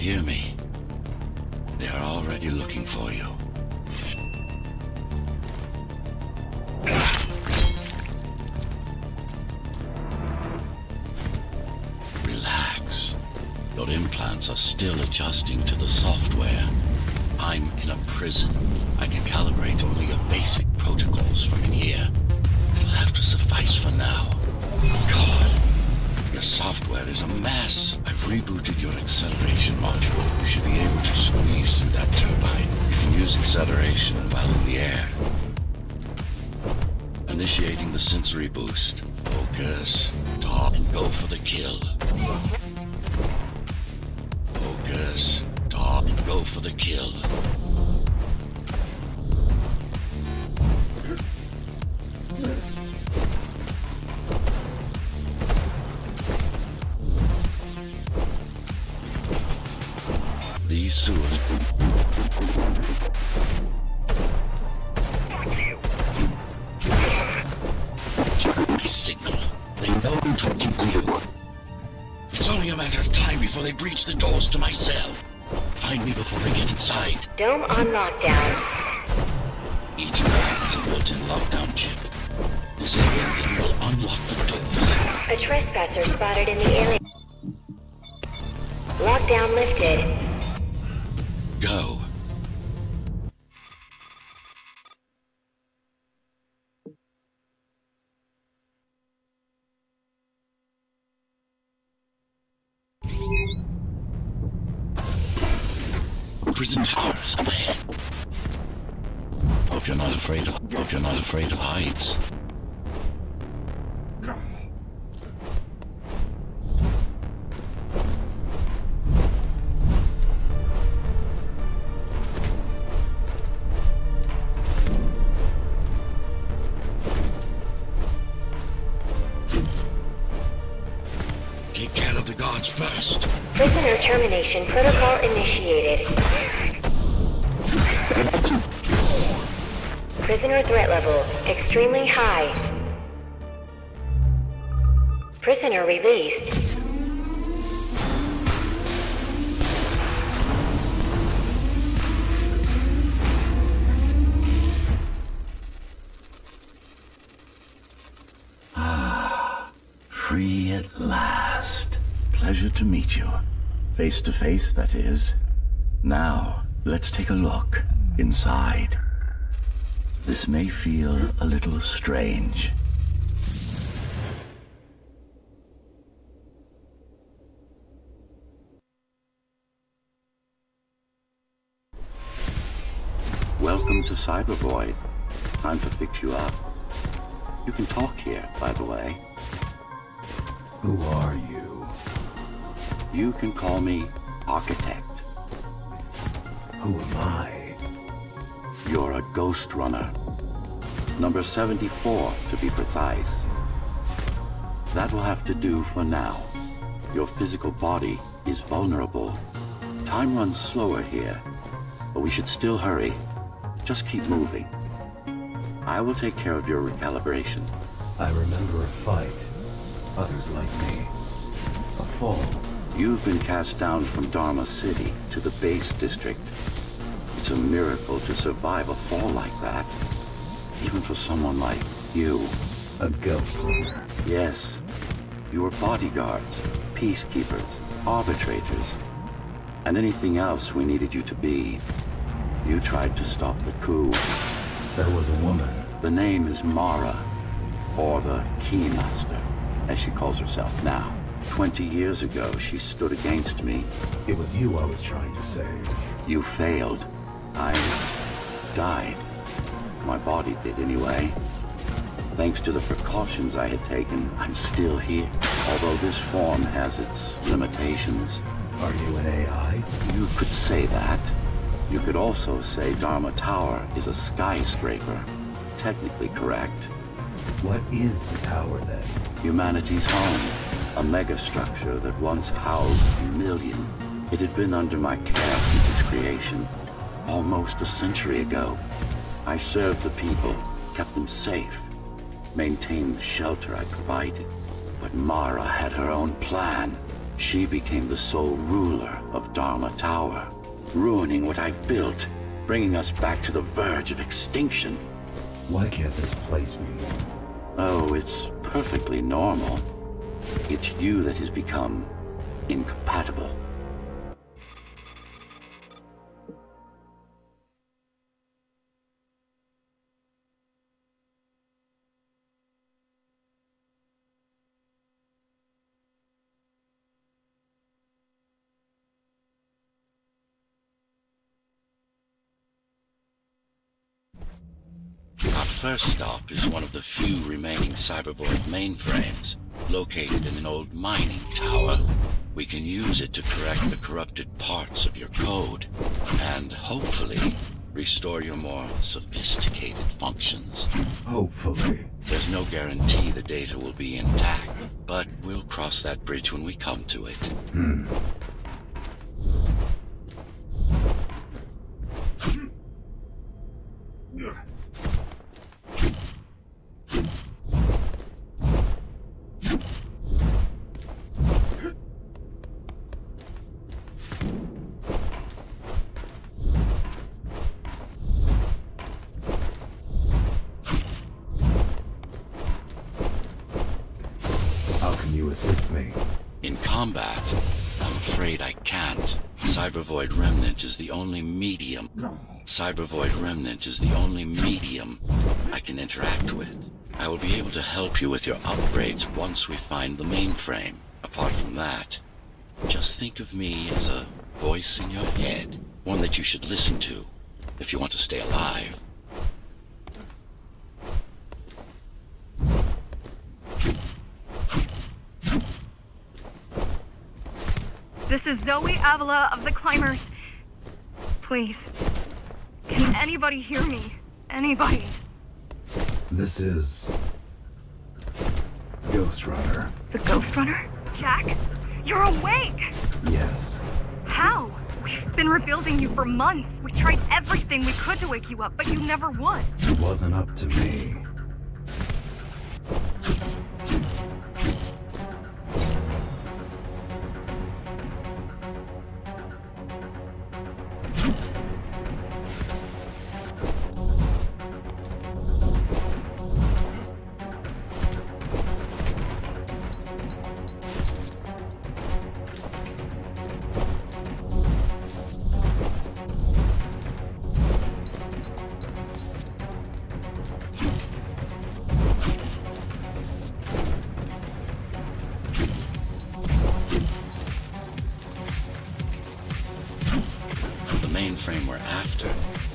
hear me? They are already looking for you. Relax. Your implants are still adjusting to the software. I'm in a prison. I can calibrate only your basic protocols from in here. It'll have to suffice for now. God, your software is a mess. I've rebooted your acceleration module. You should be able to squeeze through that turbine. You can use acceleration while in the air. Initiating the sensory boost. Focus, talk, and go for the kill. Focus, talk, and go for the kill. These sewers. My signal. They know I'm talking to you. It's only a matter of time before they breach the doors to my cell. Find me before they get inside. Dome on lockdown. Each of us has a built-in lockdown chip. This alien will unlock the doors. A trespasser spotted in the area. Lockdown lifted. Go. Prison towers up ahead. Hope you're not afraid of heights. Take care of the guards first. Prisoner termination protocol initiated. Prisoner threat level extremely high. Prisoner released. Free at last. Pleasure to meet you. Face to face, that is. Now, let's take a look inside. This may feel a little strange. Welcome to Cybervoid. Time to fix you up. You can talk here, by the way. Who are you? You can call me Architect. Who am I? You're a Ghostrunner. Number 74, to be precise. That will have to do for now. Your physical body is vulnerable. Time runs slower here, but we should still hurry. Just keep moving. I will take care of your recalibration. I remember a fight. Others like me. A fall. You've been cast down from Dharma City to the base district. It's a miracle to survive a fall like that. Even for someone like you. A Ghostrunner. Yes. You were bodyguards, peacekeepers, arbitrators, and anything else we needed you to be. You tried to stop the coup. There was a woman. The name is Mara, or the Keymaster, as she calls herself now. 20 years ago, she stood against me. It was you I was trying to save. You failed. I died. My body did anyway. Thanks to the precautions I had taken, I'm still here. Although this form has its limitations. Are you an AI? You could say that. You could also say Dharma Tower is a skyscraper. Technically correct. What is the tower then? Humanity's home. A megastructure that once housed a million. It had been under my care since its creation. Almost a century ago. I served the people, kept them safe, maintained the shelter I provided. But Mara had her own plan. She became the sole ruler of Dharma Tower, ruining what I've built, bringing us back to the verge of extinction. Why can't this place be normal? Oh, it's perfectly normal. It's you that has become incompatible. Our first stop is one of the few remaining Cybervoid mainframes, located in an old mining tower. We can use it to correct the corrupted parts of your code, and hopefully restore your more sophisticated functions. Hopefully. There's no guarantee the data will be intact, but we'll cross that bridge when we come to it. How can you assist me? In combat, I'm afraid I can't. Cybervoid Remnant is the only medium. Cybervoid Remnant is the only medium I can interact with. I will be able to help you with your upgrades once we find the mainframe. Apart from that, just think of me as a voice in your head. One that you should listen to if you want to stay alive. This is Zoe Avila of the Climbers. Please, can anybody hear me? Anybody? This is... Ghostrunner. The Ghostrunner? Jack? You're awake! Yes. How? We've been rebuilding you for months. We tried everything we could to wake you up, but you never would. It wasn't up to me. Mainframe we're after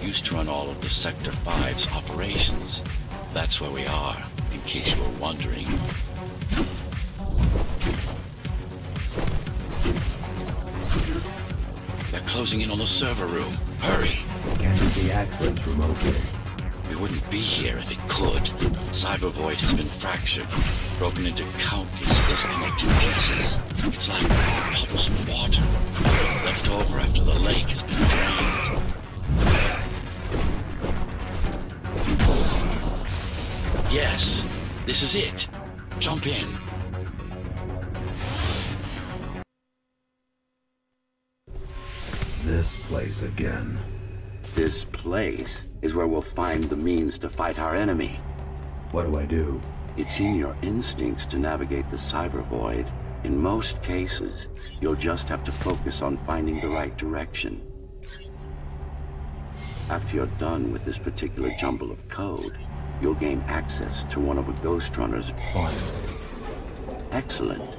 used to run all of the Sector 5's operations. That's where we are, in case you were wondering. They're closing in on the server room. Hurry! Can't it be accessed remotely? We wouldn't be here if it could. Cybervoid has been fractured, broken into countless disconnected pieces. It's like puddles of water, left over after the lake has been drained. Yes, this is it. Jump in. This place again. This place is where we'll find the means to fight our enemy. What do I do? It's in your instincts to navigate the Cybervoid. In most cases, you'll just have to focus on finding the right direction. After you're done with this particular jumble of code, you'll gain access to one of a Ghostrunner's. Finally. Excellent.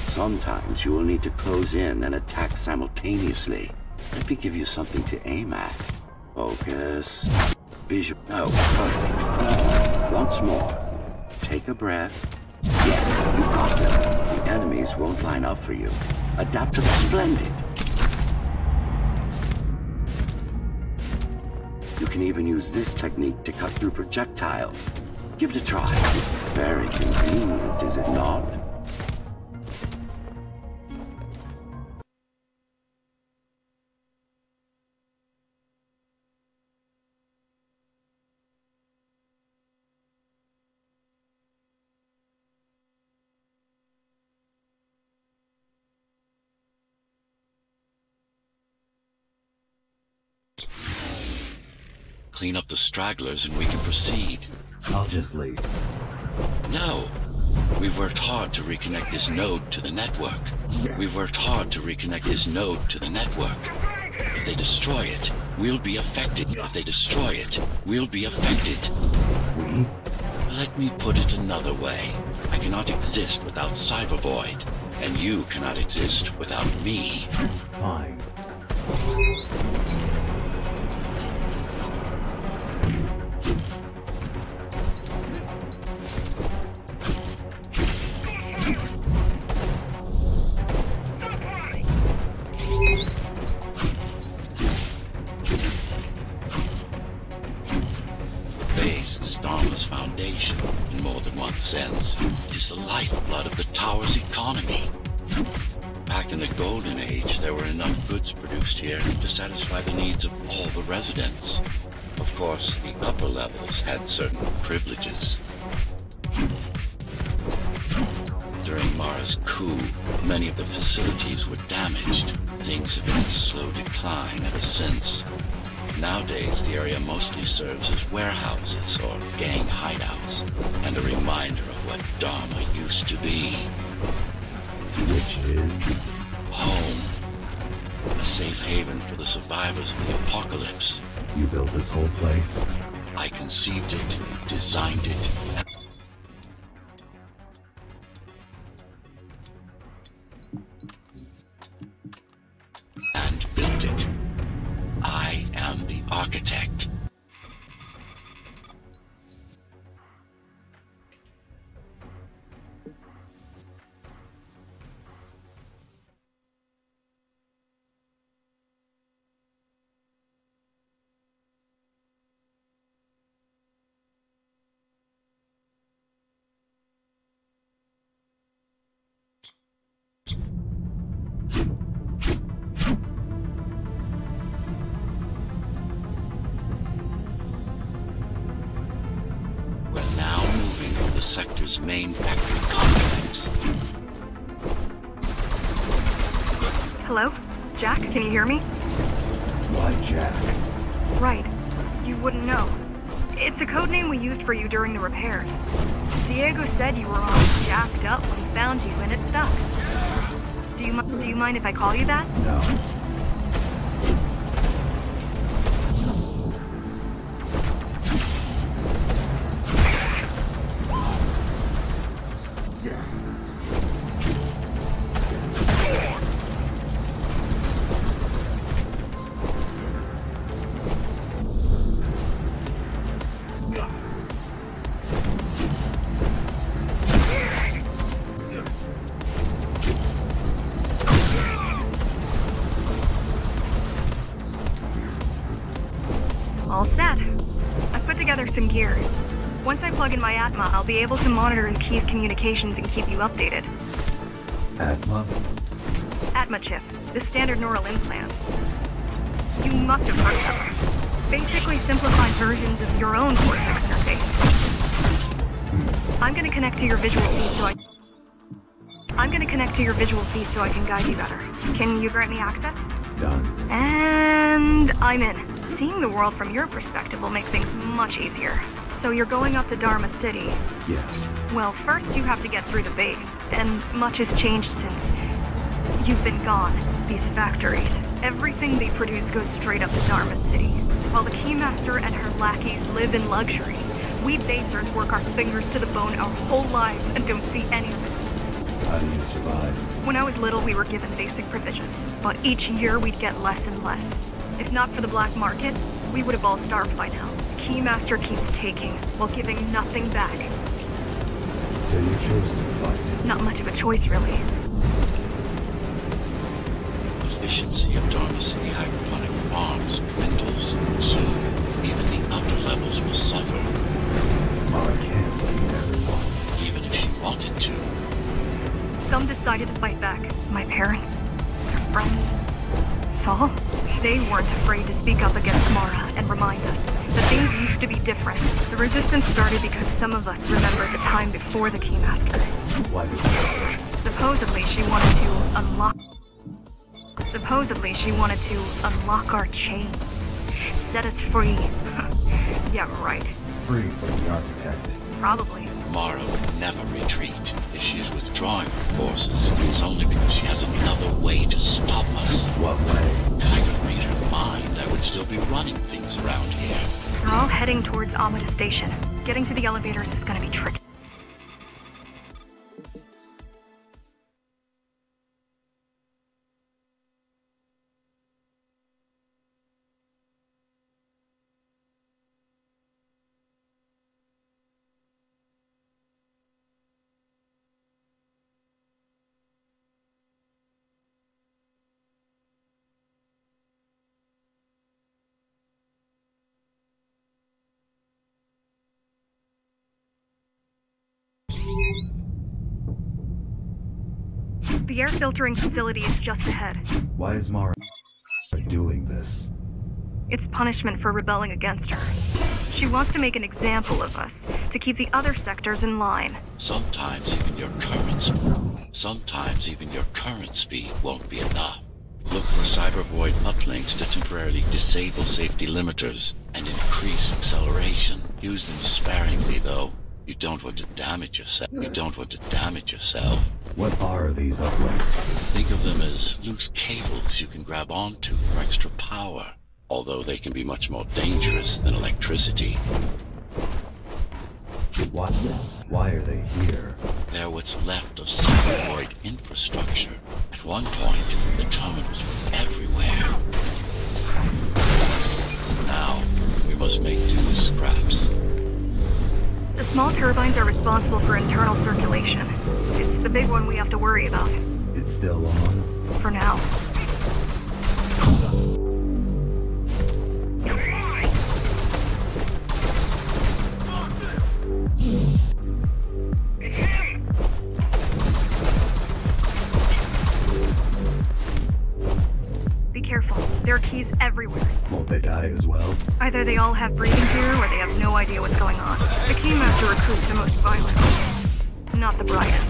Sometimes you will need to close in and attack simultaneously. Let me give you something to aim at. Focus. Visual. Oh, perfect. Once more. Take a breath. Yes, you got them. The enemies won't line up for you. Adapt to the splendid. You can even use this technique to cut through projectiles. Give it a try. Very convenient, is it not? clean up the stragglers and we can proceed. I'll just leave. No. We've worked hard to reconnect this node to the network. We've worked hard to reconnect this node to the network. If they destroy it, we'll be affected. If they destroy it, we'll be affected. We? Let me put it another way. I cannot exist without Cybervoid, and you cannot exist without me. Fine. In more than one sense, it is the lifeblood of the tower's economy. Back in the Golden Age, there were enough goods produced here to satisfy the needs of all the residents. Of course, the upper levels had certain privileges. During Mara's coup, many of the facilities were damaged. Things have been in slow decline ever since. Nowadays, the area mostly serves as warehouses or gang hideouts, and a reminder of what Dharma used to be. Which is? Home. A safe haven for the survivors of the apocalypse. You built this whole place? I conceived it, designed it, and built it. I am the architect. Sector's main factory complex. Hello? Jack, can you hear me? Why Jack? Right. You wouldn't know. It's a code name we used for you during the repairs. Diego said you were all jacked up when he found you, and it stuck. Do you mind if I call you that? No. All set. I've put together some gear. Once I plug in my Atma, I'll be able to monitor the key's communications and keep you updated. Atma? Atma chip, the standard neural implant. You must have heard of them. Basically simplified versions of your own Cortex interface. I'm gonna connect to your visual feed so I can guide you better. Can you grant me access? Done. And I'm in. Seeing the world from your perspective will make things much easier. So you're going up to Dharma City? Yes. Well, first you have to get through the base, and much has changed since you've been gone. These factories, everything they produce goes straight up to Dharma City. While the Keymaster and her lackeys live in luxury, we basers work our fingers to the bone our whole lives and don't see any of it. How do you survive? When I was little, we were given basic provisions, but each year we'd get less and less. If not for the black market, we would have all starved by now. Keymaster keeps taking, while giving nothing back. So you chose to fight? Not much of a choice, really. Efficiency of Dharma City hydroponic farms dwindles. Soon, even the upper levels will suffer. Mara can't lead everyone. Even if she wanted to. Some decided to fight back. My parents, their friends, Saul. They weren't afraid to speak up against Mara and remind us that things used to be different. The resistance started because some of us remembered the time before the Keymaster. Why did you? Supposedly she wanted to unlock our chains. Set us free. Yeah, right. Free from the architect. Probably. Mara would never retreat. If she's withdrawing her forces, it's only because she has another way to stop us. What way? If I could read her mind, I would still be running things around here. We're all heading towards Amida Station. Getting to the elevators is gonna be tricky. The air filtering facility is just ahead. Why is Mara doing this? It's punishment for rebelling against her. She wants to make an example of us, to keep the other sectors in line. Sometimes even your current speed won't be enough. Look for cyber void uplinks to temporarily disable safety limiters and increase acceleration. Use them sparingly, though. You don't want to damage yourself. What are these uplinks? Think of them as loose cables you can grab onto for extra power, although they can be much more dangerous than electricity. What? Why are they here? They're what's left of cyber void infrastructure. At one point, the terminals were everywhere. Now, we must make do with scraps. The small turbines are responsible for internal circulation. It's the big one we have to worry about. It's still on. For now. Be careful. There are keys everywhere. Won't they die as well? Either they all have breathing gear or they have no idea what's going on. The Keymaster recruits the most violent. Not the brightest.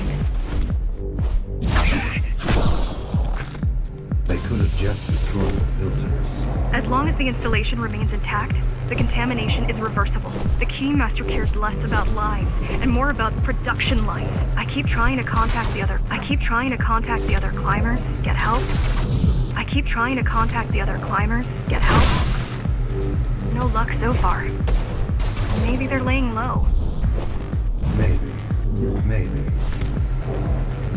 They could have just destroyed the filters. As long as the installation remains intact, the contamination is reversible. The Keymaster cares less about lives and more about production lines. I keep trying to contact the other climbers, get help. No luck so far. Maybe they're laying low. Maybe.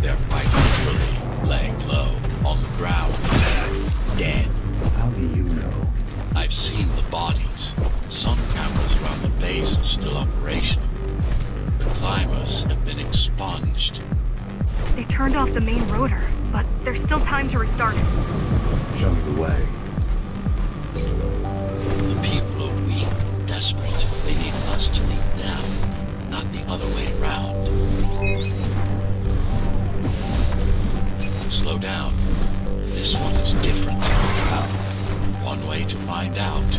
They're quite literally laying low, on the ground, dead. How do you know? I've seen the bodies. Some cameras around the base are still operational. The climbers have been expunged. They turned off the main rotor, but there's still time to restart it. Show me the way. The people are weak and desperate. They need us to lead them, not the other way around. Slow down. This one is different. One way to find out.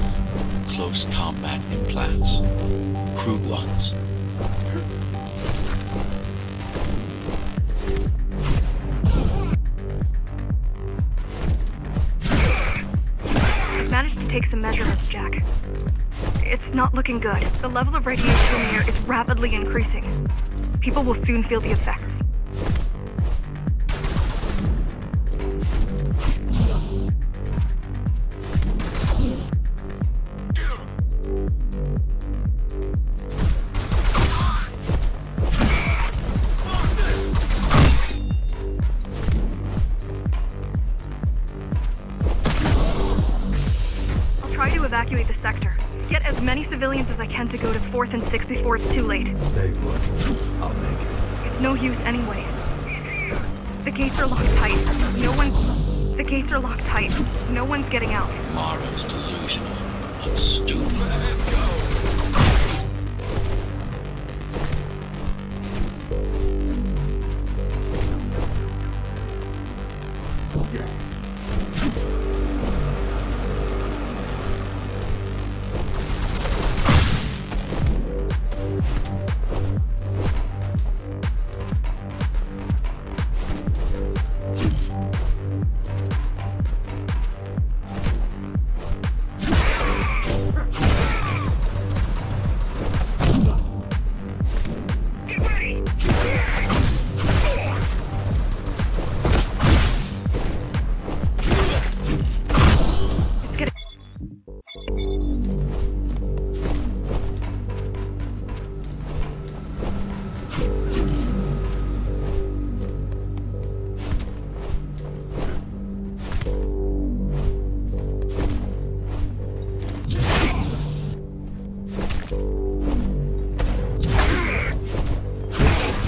Close combat implants. Crude ones. I've managed to take some measurements, Jack. It's not looking good. The level of radiation in the air is rapidly increasing. People will soon feel the effects. Evacuate the sector. Get as many civilians as I can to go to 4th and 6th before it's too late. Stay put. I'll make it. It's no use anyway. The gates are locked tight. No one's getting out. Mara's delusional, but stupid.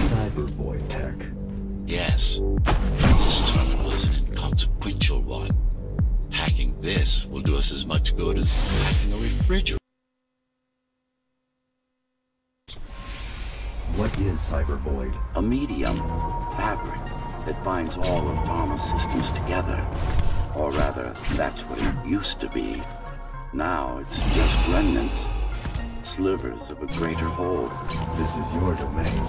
Cyber void tech. Yes. This terminal is an inconsequential one. Hacking this will do us as much good as hacking a refrigerator. What is cyber void? A medium fabric that binds all of Dharma's systems together. Or rather, that's what it used to be. Now it's just remnants, slivers of a greater whole. This is your domain,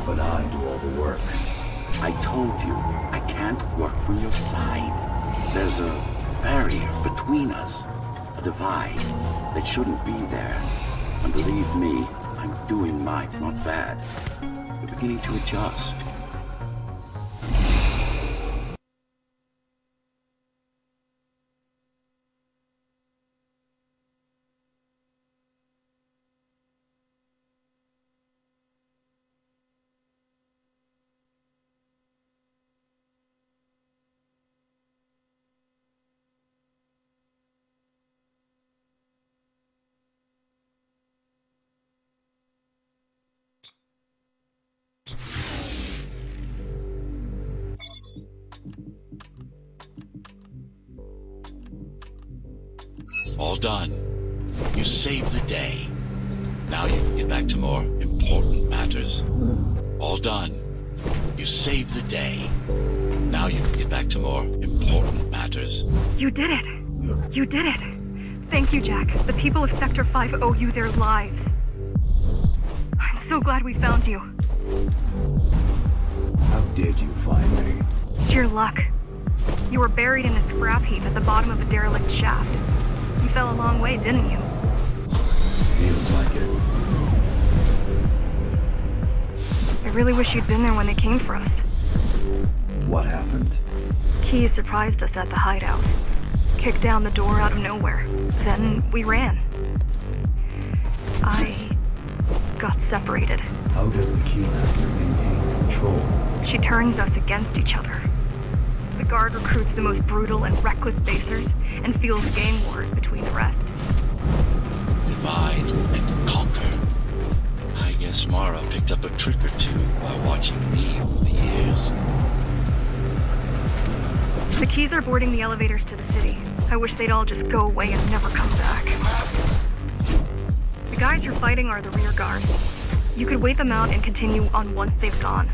but I do all the work. I told you, I can't work from your side. There's a barrier between us, a divide that shouldn't be there. And believe me, I'm doing mine, not bad. We're beginning to adjust. All done. You saved the day. Now you can get back to more important matters. All done. You saved the day. Now you can get back to more important matters. You did it. You did it. Thank you, Jack. The people of Sector 5 owe you their lives. I'm so glad we found you. How did you find me? Sheer luck. You were buried in a scrap heap at the bottom of a derelict shaft. You fell a long way, didn't you? Feels like it. I really wish you'd been there when they came for us. What happened? Key surprised us at the hideout. Kicked down the door out of nowhere. Then we ran. I got separated. How does the Keymaster maintain control? She turns us against each other. The Guard recruits the most brutal and reckless basers, and fields gang wars between the rest. Divide and conquer. I guess Mara picked up a trick or two by watching me over the years. The Keys are boarding the elevators to the city. I wish they'd all just go away and never come back. The guys you're fighting are the rear guard. You could wait them out and continue on once they've gone.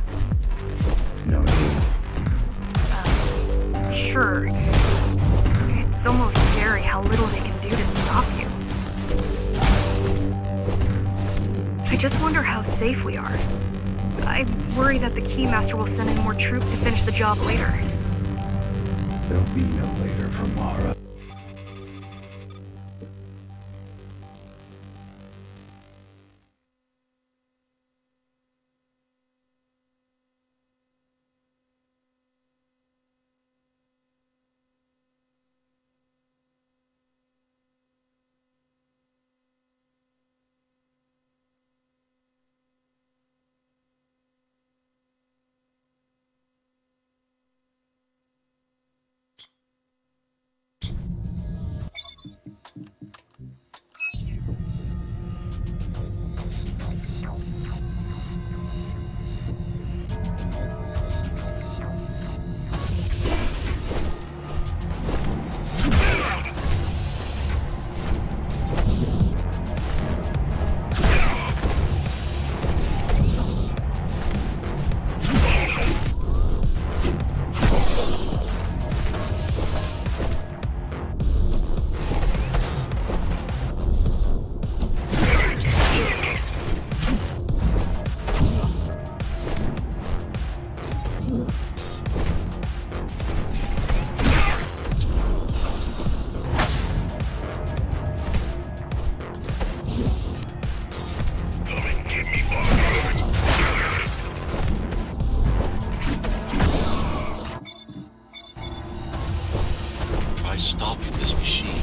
No need. Sure. It's almost scary how little they can do to stop you. I just wonder how safe we are. I worry that the Keymaster will send in more troops to finish the job later. There'll be no later for Mara. Stopping this machine.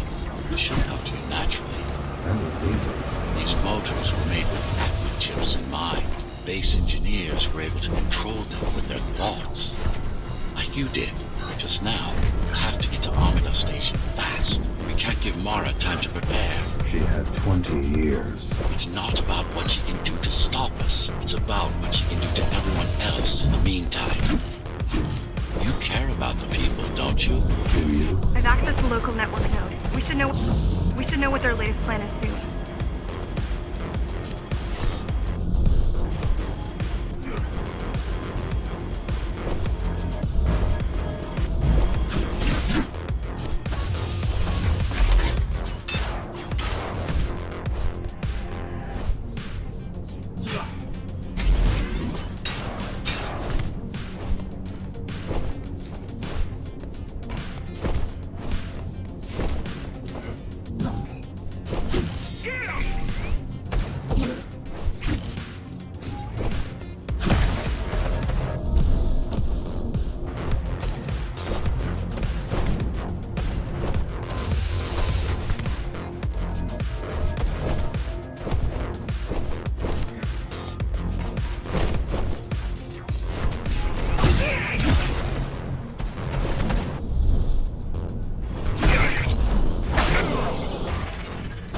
It should come to you naturally. That was easy. These motors were made with active chips in mind. Base engineers were able to control them with their thoughts. Like you did. Just now, you have to get to Amida Station fast. We can't give Mara time to prepare. She had 20 years. It's not about what she can do to stop us. It's about what she can do to everyone else in the meantime. You care about the people, don't you? Do you? I've accessed the local network node. We should know what their latest plan is soon.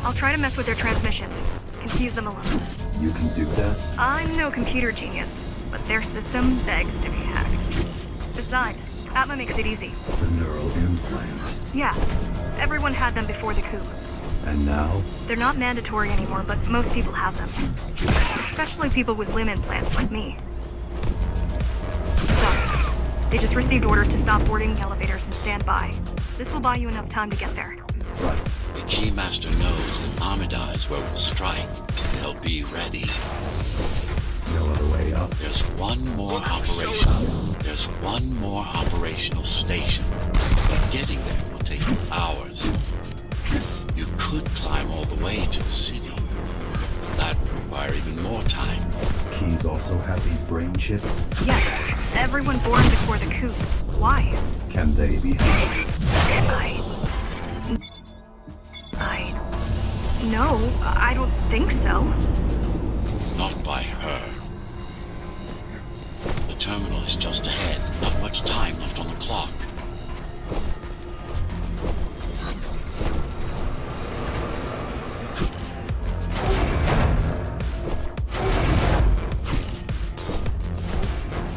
I'll try to mess with their transmissions. Confuse them a little. You can do that? I'm no computer genius, but their system begs to be hacked. Besides, Atma makes it easy. The neural implants. Yeah, everyone had them before the coup. And now? They're not mandatory anymore, but most people have them. Especially people with limb implants like me. So, they just received orders to stop boarding the elevators and stand by. This will buy you enough time to get there. Right. The Keymaster knows that Amida is where we'll strike. They'll be ready. No other way up. There's one more operation. There's one more operational station. Getting there will take you hours. You could climb all the way to the city. That would require even more time. Keys also have these brain chips? Yes, everyone born before the coup. Why? Can they be hacked? No, I don't think so. Not by her. The terminal is just ahead. Not much time left on the clock.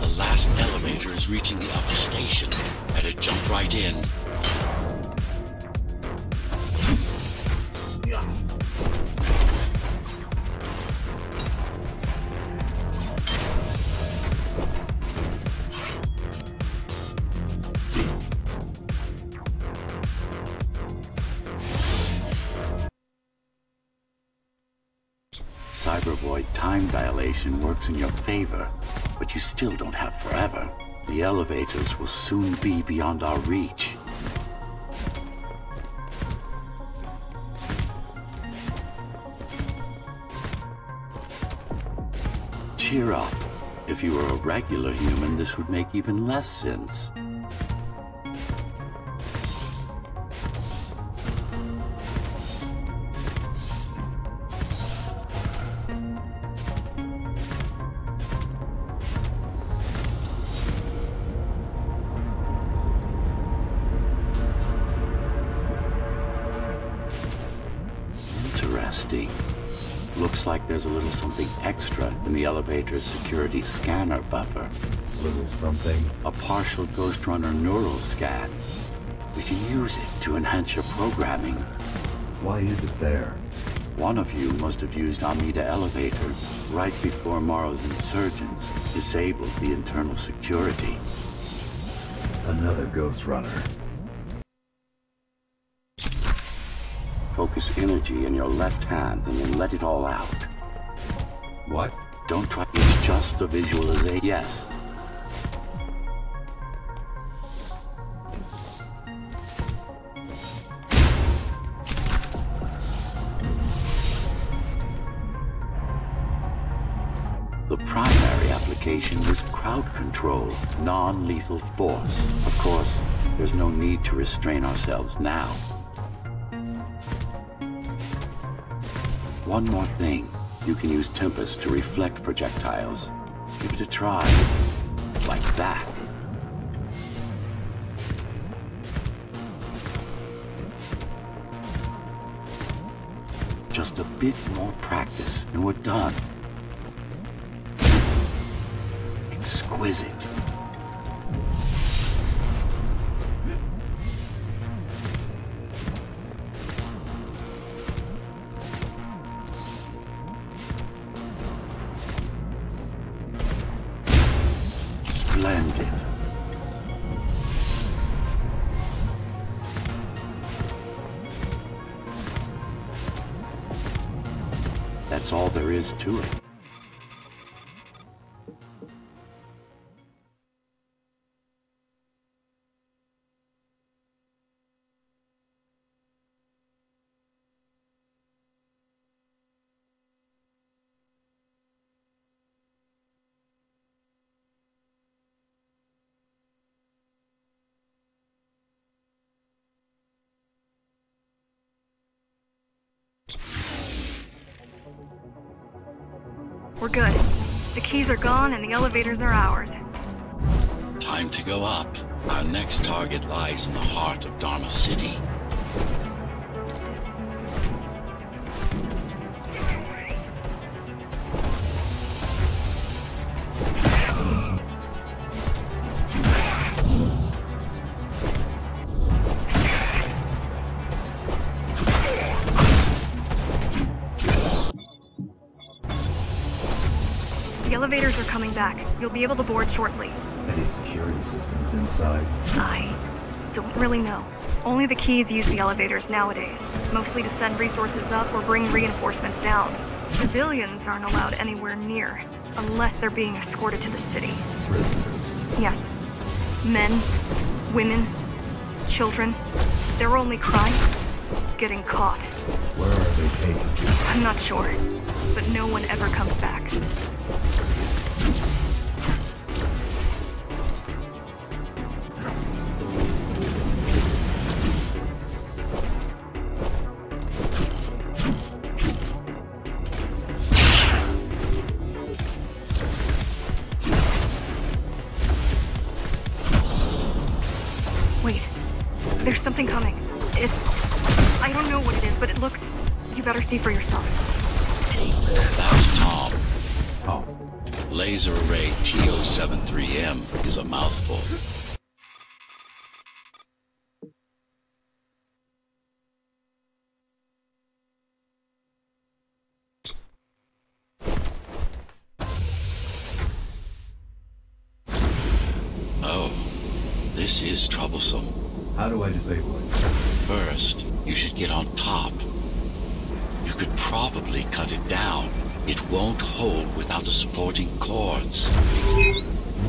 The last elevator is reaching the upper station. Better jump right in. Cybervoid time dilation works in your favor, but you still don't have forever. The elevators will soon be beyond our reach. Cheer up. If you were a regular human, this would make even less sense. Interesting. Looks like there's a little something extra in the elevator's security scanner buffer. Little something? A partial Ghostrunner neural scan. We can use it to enhance your programming. Why is it there? One of you must have used Amida elevator right before Morrow's insurgents disabled the internal security. Another Ghostrunner. Focus energy in your left hand and then let it all out. What? Don't try. It's just a visualization. Yes. The primary application was crowd control, non-lethal force. Of course, there's no need to restrain ourselves now. One more thing. You can use Tempest to reflect projectiles. Give it a try. Like that. Just a bit more practice, and we're done. Exquisite. Splendid. That's all there is to it. We're good. The keys are gone and the elevators are ours. Time to go up. Our next target lies in the heart of Dharma City. The elevators are coming back. You'll be able to board shortly. Any security systems inside? I don't really know. Only the keys use the elevators nowadays, mostly to send resources up or bring reinforcements down. Civilians aren't allowed anywhere near, unless they're being escorted to the city. Prisoners? Yes. Men, women, children. Their only crime? Getting caught. Where are they taken? I'm not sure, but no one ever comes back. Wait, there's something coming. I don't know what it is, but it looks... You better see for yourself. That's Tom. Oh, Laser array TO73M is a mouthful. Oh, this is troublesome. how do I disable it? First, you should get on top. You could probably cut it down. It won't hold without the supporting cords.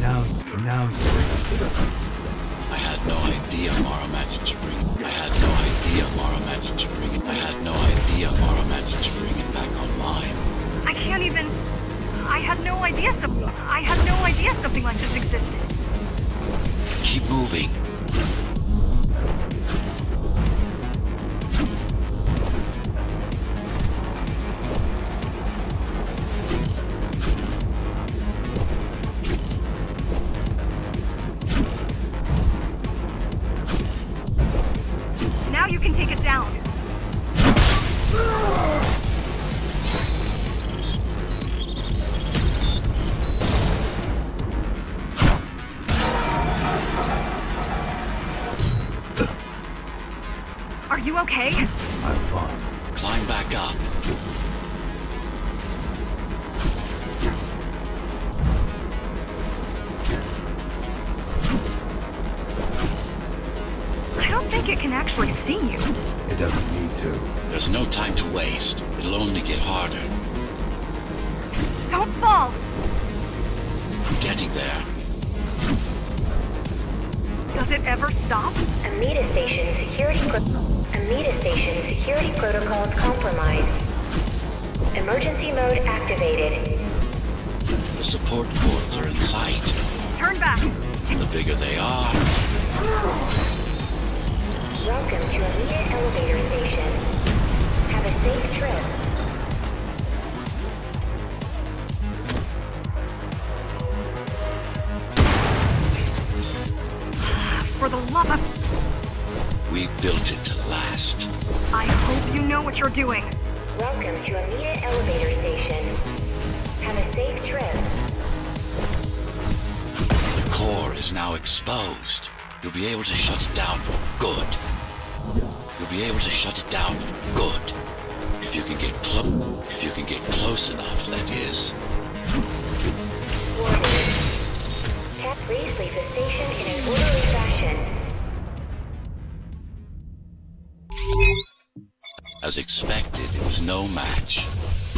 Now you're into the hunt system. I had no idea Mara managed to bring it. I had no idea Mara managed to bring it. I had no idea Mara managed to bring it back online. I can't even... I had no idea something like this existed. Keep moving. Now you can take it down. Are you okay? I'm fine. Climb back up. I don't think it can actually see you. It doesn't need to. There's no time to waste. It'll only get harder. Don't fall! I'm getting there. Does it ever stop? Amida Station security protocols compromised. Emergency mode activated. The support cords are in sight. Turn back! The bigger they are, Welcome to Amida Elevator Station. Have a safe trip. For the love of... we built it to last. I hope you know what you're doing. Welcome to Amita Elevator Station. Have a safe trip. The core is now exposed. You'll be able to shut it down for good. You'll be able to shut it down for good. If you can get close enough, that is. Warning. Tap please leave the station in an orderly fashion. As expected, it was no match.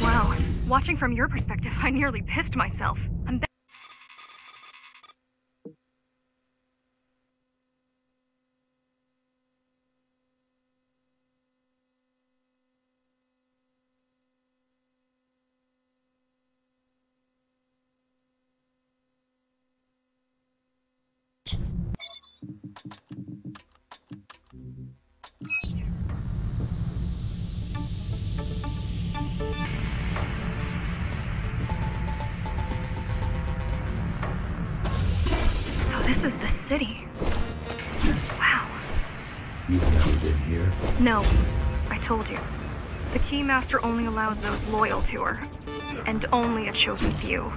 Wow. Watching from your perspective, I nearly pissed myself. This is the city. Wow. You've never been here? No, I told you. The Keymaster only allows those loyal to her, and only a chosen few.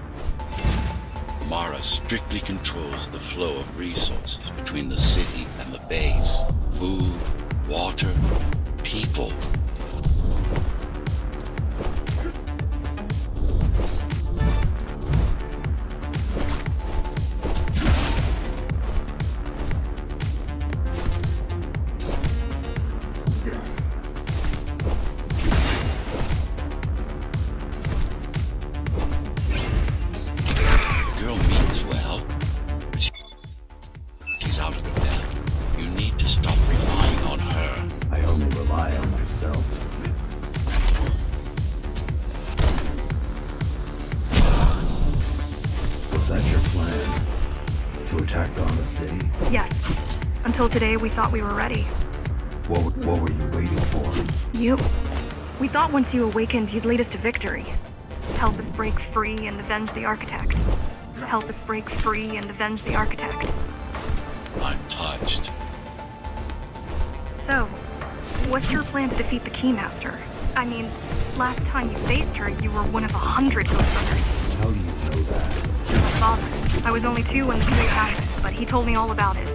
Mara strictly controls the flow of resources between the city and the base. Food, water, people. Was that your plan? To attack the city? Yes. Until today, we thought we were ready. What were you waiting for? You. We thought once you awakened, you'd lead us to victory. Help us break free and avenge the Architect. Help us break free and avenge the Architect. I'm touched. So, what's your plan to defeat the Keymaster? I mean, last time you faced her, you were one of 100 Ghostrunners. How do you know that? My father. I was only 2 when the three happened, but he told me all about it.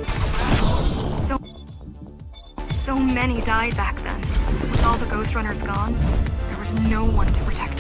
So many died back then. With all the Ghostrunners gone, there was no one to protect us.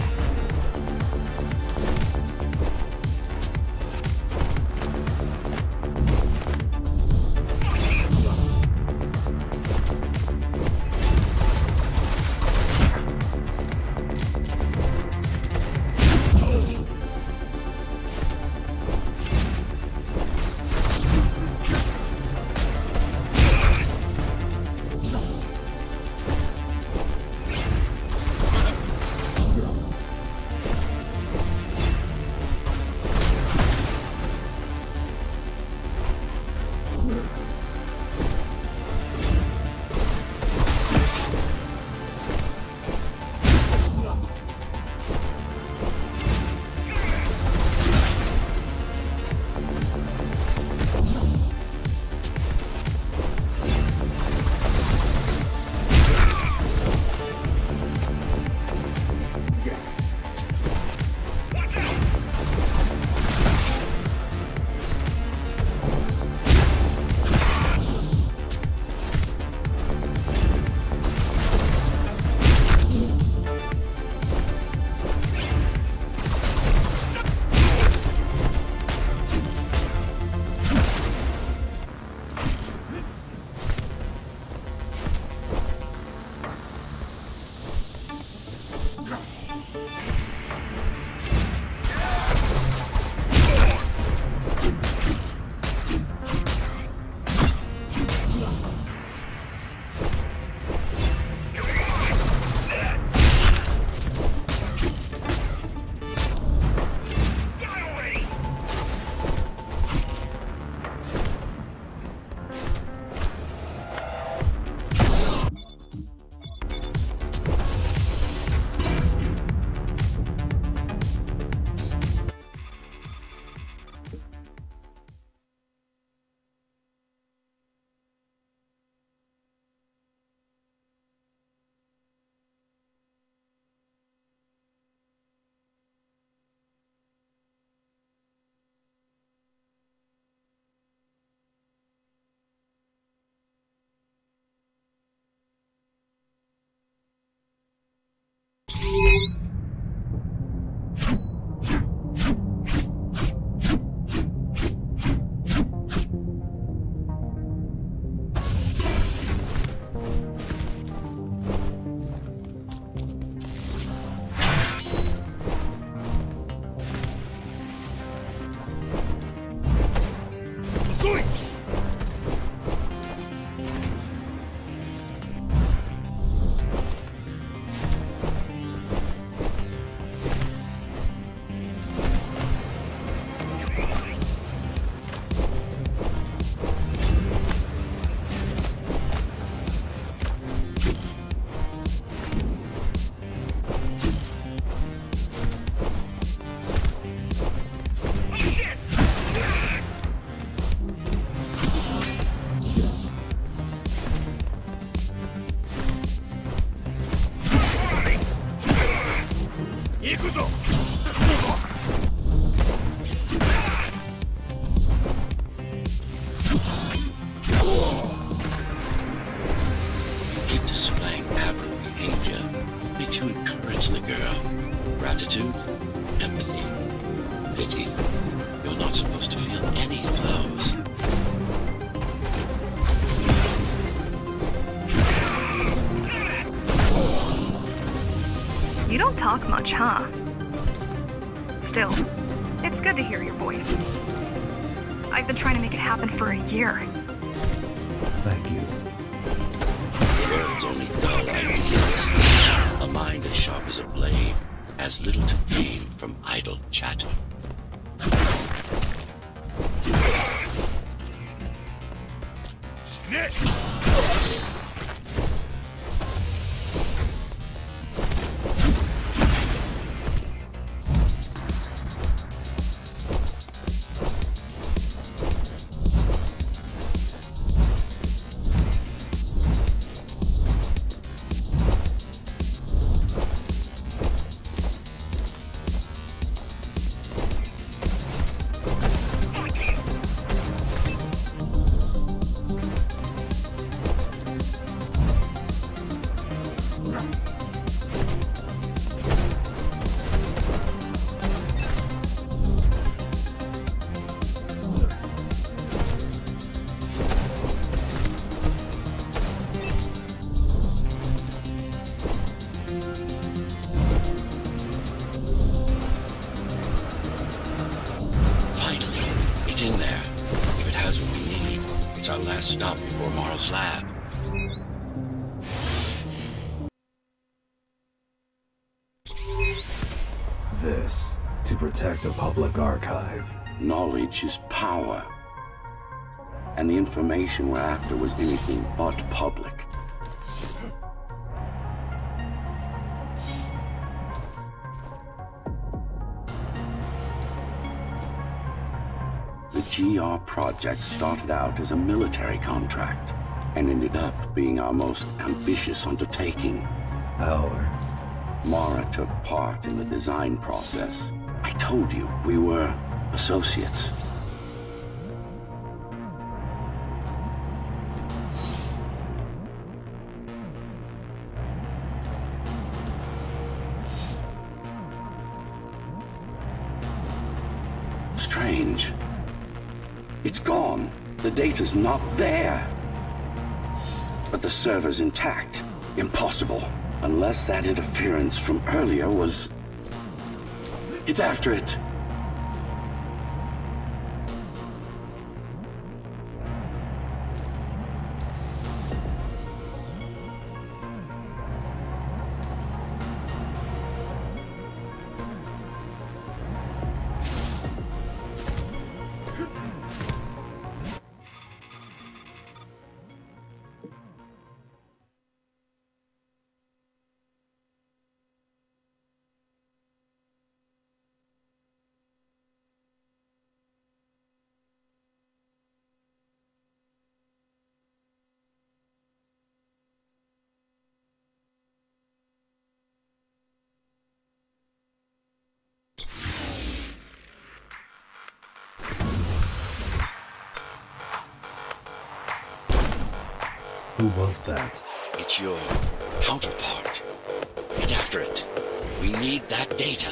Keep displaying aberrant behavior. Makes you encourage the girl. Gratitude, empathy, pity. You're not supposed to feel any of those. You don't talk much, huh? Still, it's good to hear your voice. I've been trying to make it happen for a year. Thank you. Words only dull ideas. A mind as sharp as a blade has little to gain from idle chatter. In there. If it has what we need, it's our last stop before Morrow's lab. This, to protect a public archive. Knowledge is power. And the information we're after was anything but public. The GR project started out as a military contract and ended up being our most ambitious undertaking. Our. Mara took part in the design process. I told you, we were associates. Strange. It's gone. The data's not there. But the server's intact. Impossible. Unless that interference from earlier was... Get after it! Who was that? It's your counterpart. Get after it. We need that data.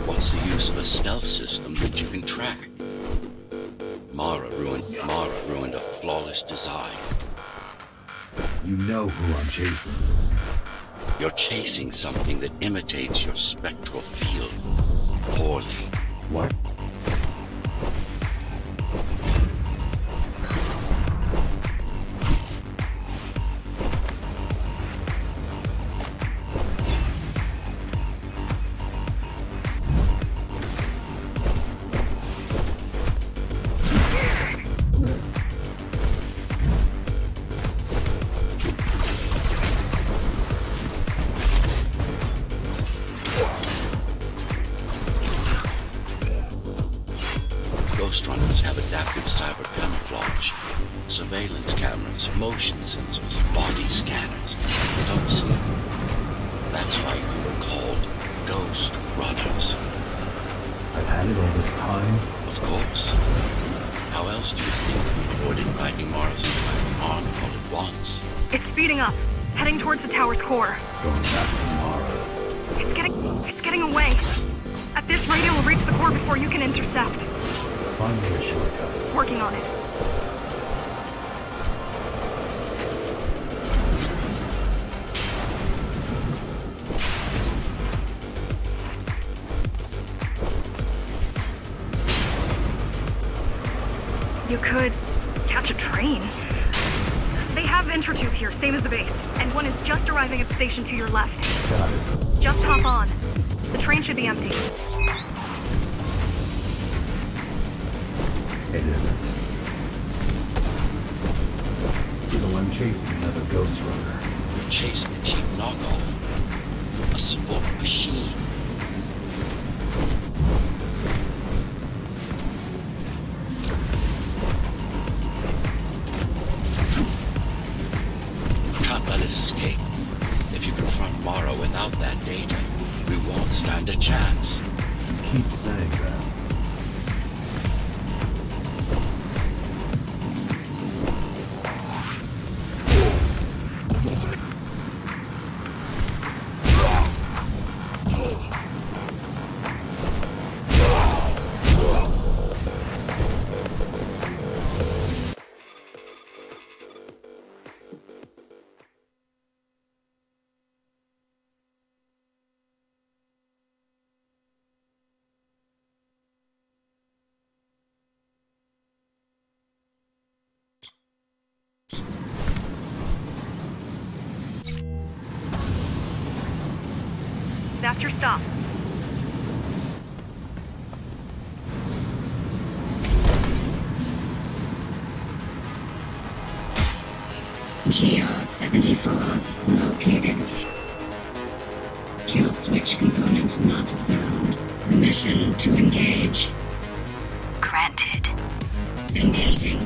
What's the use of a stealth system that you can track? Mara ruined a flawless design. You know who I'm chasing. You're chasing something that imitates your spectral field. Poorly. What? cameras, motion sensors, body scanners. They don't see it. That's why we were called Ghostrunners. I've had it all this time. Of course. How else do you think we avoided inviting Mara's entire army all at once? It's speeding up, heading towards the tower's core. Going back to Mara. It's getting away. At this rate, it will reach the core before you can intercept. Find me a shortcut. Working on it. You could catch a train. They have Intertube here, same as the base. And one is just arriving at the station to your left. Got it. Just hop on. The train should be empty. It isn't. So I'm chasing another Ghostrunner. You're chasing a cheap knockoff. A simple machine. Can't let it escape. If you confront Mara without that data, we won't stand a chance. Keep saying that. That's your stop. GR-74 located. Kill switch component not found. Permission to engage. Granted. Engaging.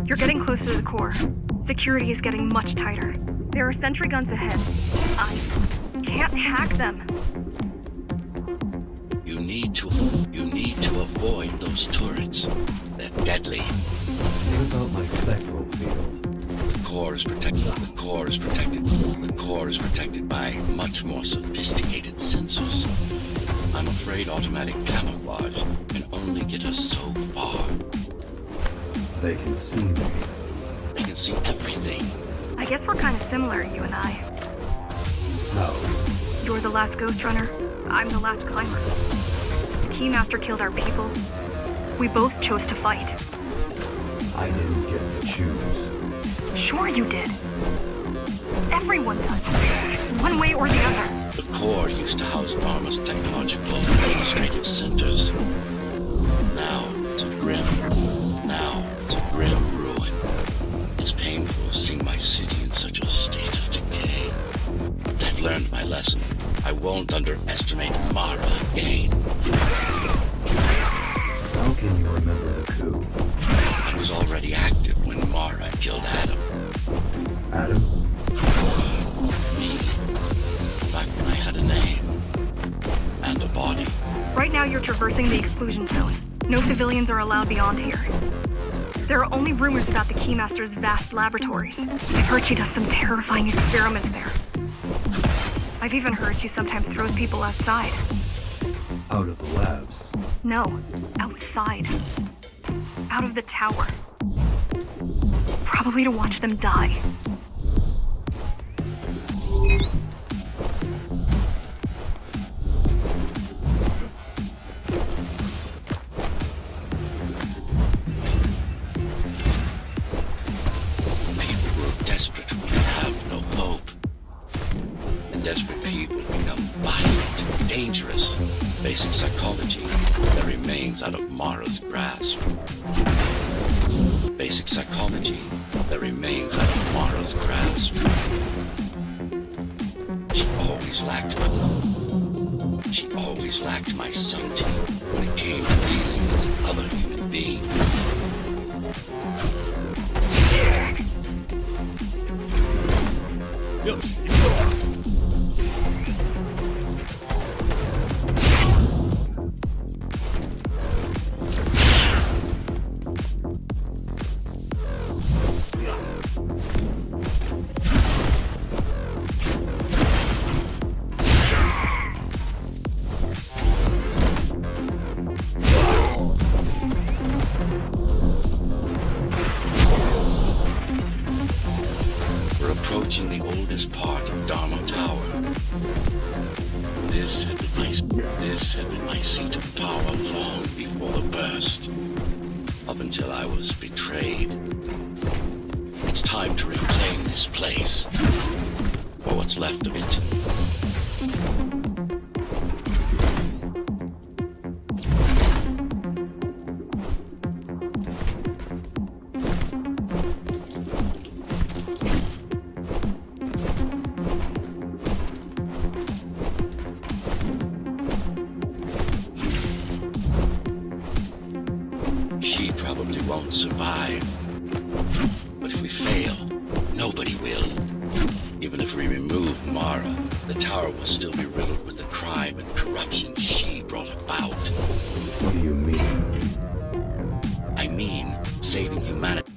You're getting close to the core. Security is getting much tighter. There are sentry guns ahead. I can't hack them. You need to avoid those turrets. They're deadly. What about my spectral field? The core is protected. The core is protected. The core is protected by much more sophisticated sensors. I'm afraid automatic camouflage can only get us so far. They can see me. They can see everything. I guess we're kind of similar, you and I. No. You're the last Ghostrunner. I'm the last climber. The Keymaster killed our people. We both chose to fight. I didn't get to choose. Sure you did. Everyone does. One way or the other. The core used to house Dharma's technological and administrative centers. Now it's a grim ruin. It's painful seeing my city in such a state of decay. But I've learned my lesson. I won't underestimate Mara again. How can you remember the coup? I was already active when Mara killed Adam. Adam? Me. Back when I had a name. And a body. Right now you're traversing the exclusion zone. No civilians are allowed beyond here. There are only rumors about the Keymaster's vast laboratories. I've heard she does some terrifying experiments there. I've even heard she sometimes throws people outside. Out of the labs. No, outside. Out of the tower. Probably to watch them die. People were desperate when they have no hope. And desperate people become violent, dangerous. Basic psychology that remains out of Mara's grasp. Basic psychology that remains out of Mara's grasp. She always lacked my subtlety when it came to dealing with other human beings. Approaching the oldest part of Dharma Tower. This had been my seat of power long before the burst, up until I was betrayed. It's time to reclaim this place, or what's left of it. She probably won't survive. But if we fail, nobody will. Even if we remove Mara, the tower will still be riddled with the crime and corruption she brought about. What do you mean? I mean, saving humanity.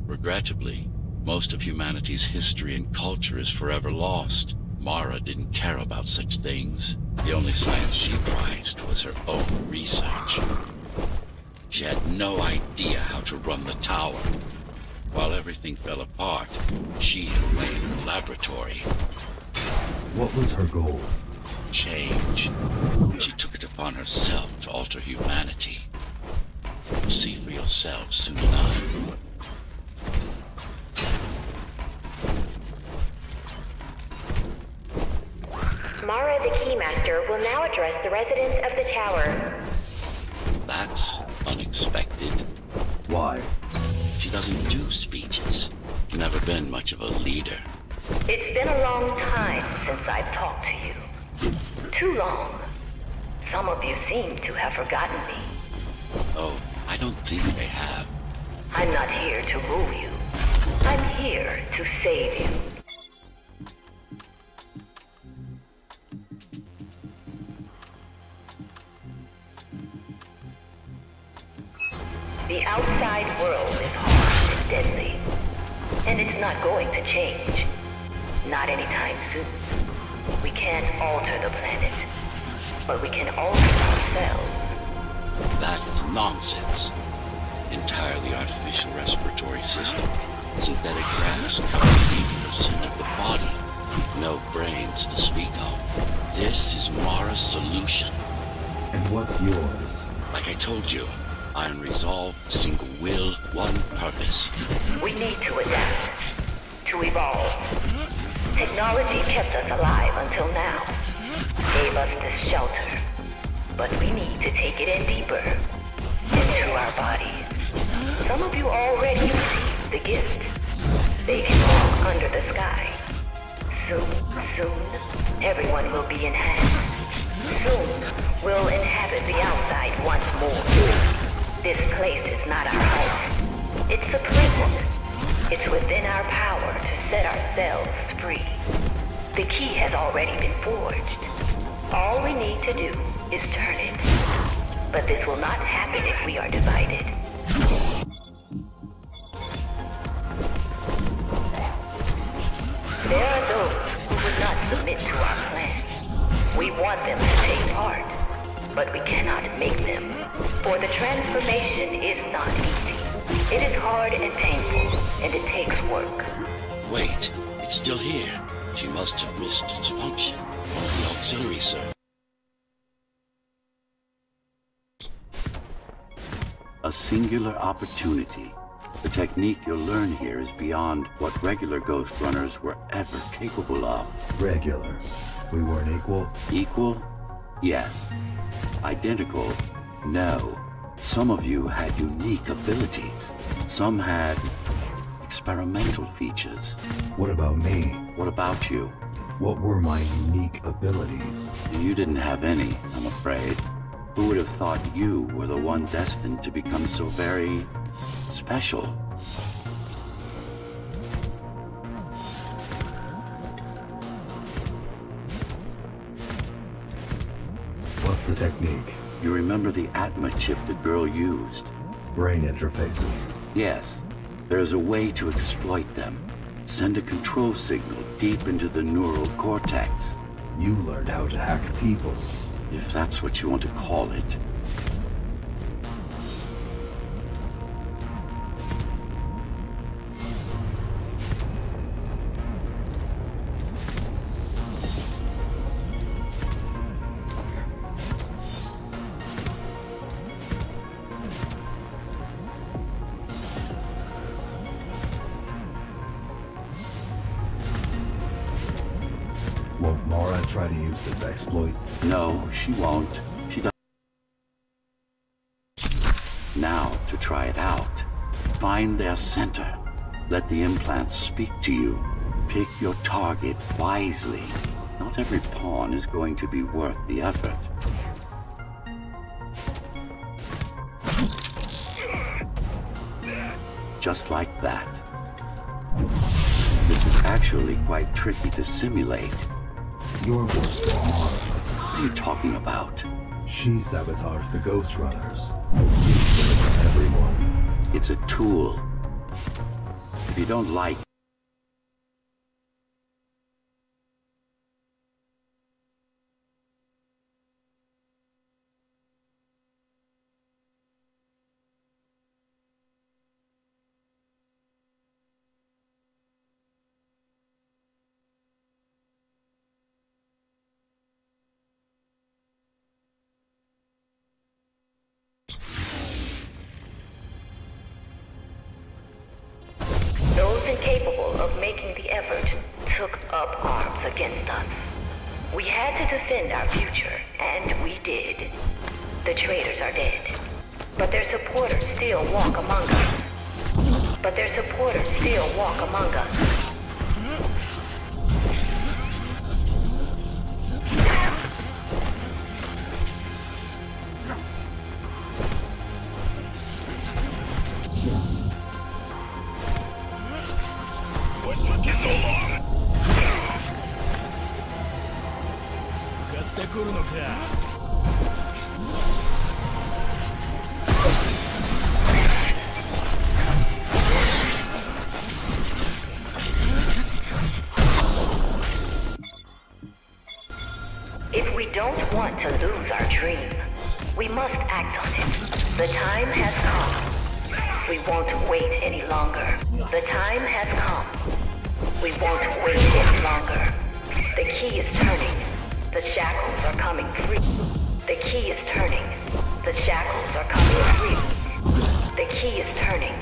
Regrettably, most of humanity's history and culture is forever lost. Mara didn't care about such things. The only science she prized was her own research. She had no idea how to run the tower. While everything fell apart, she hid away in the laboratory. What was her goal? Change. She took it upon herself to alter humanity. You'll see for yourself soon enough. Mara the Keymaster will now address the residents of the tower. That's unexpected. Why? She doesn't do speeches. Never been much of a leader. It's been a long time since I've talked to you. Too long. Some of you seem to have forgotten me. Oh, I don't think they have. I'm not here to rule you. I'm here to save you. The outside world is harsh and deadly. And it's not going to change. Not anytime soon. We can't alter the planet. But we can alter ourselves. That is nonsense. Entirely artificial respiratory system. Synthetic grass covering 80% of the body. No brains to speak of. This is Mara's solution. And what's yours? Like I told you, iron resolve, single will, one purpose. We need to adapt. To evolve. Technology kept us alive until now. Gave us this shelter. but we need to take it in deeper. Into our bodies. Some of you already received the gift. They can walk under the sky. Soon, everyone will be enhanced. Soon, we'll inhabit the outside once more. This place is not our home. It's a prison. It's within our power to set ourselves free. The key has already been forged. All we need to do is turn it. But this will not happen if we are divided. There are those who would not submit to our plan. We want them to take part, but we cannot make them. For the transformation is not easy. It is hard and painful, and it takes work. Wait, it's still here. She must have missed its function. The auxiliary circuit. A singular opportunity. The technique you'll learn here is beyond what regular Ghostrunners were ever capable of. Regular. We weren't equal? Equal? Yes. Identical? No. Some of you had unique abilities. Some had experimental features. What about me? What about you? What were my unique abilities? You didn't have any, I'm afraid. Who would have thought you were the one destined to become so very special? What's the technique? You remember the Atma chip the girl used? Brain interfaces. Yes. There's a way to exploit them. Send a control signal deep into the neural cortex. You learned how to hack people. If that's what you want to call it. Won't Mara try to use this exploit? No, she won't. She doesn't. Now, to try it out. Find their center. Let the implants speak to you. Pick your target wisely. Not every pawn is going to be worth the effort. Just like that. This is actually quite tricky to simulate. You're worse than Mara. What are you talking about? She sabotaged the Ghostrunners. Everyone. It's a tool. If you don't like incapable of making the effort took up arms against us. We had to defend our future, and we did. The traitors are dead, but their supporters still walk among us. If we don't want to lose our dream, we must act on it. The time has come. We won't wait any longer. The time has come. We won't wait any longer. The key is turning. The shackles are coming free. The key is turning. The shackles are coming free. The key is turning.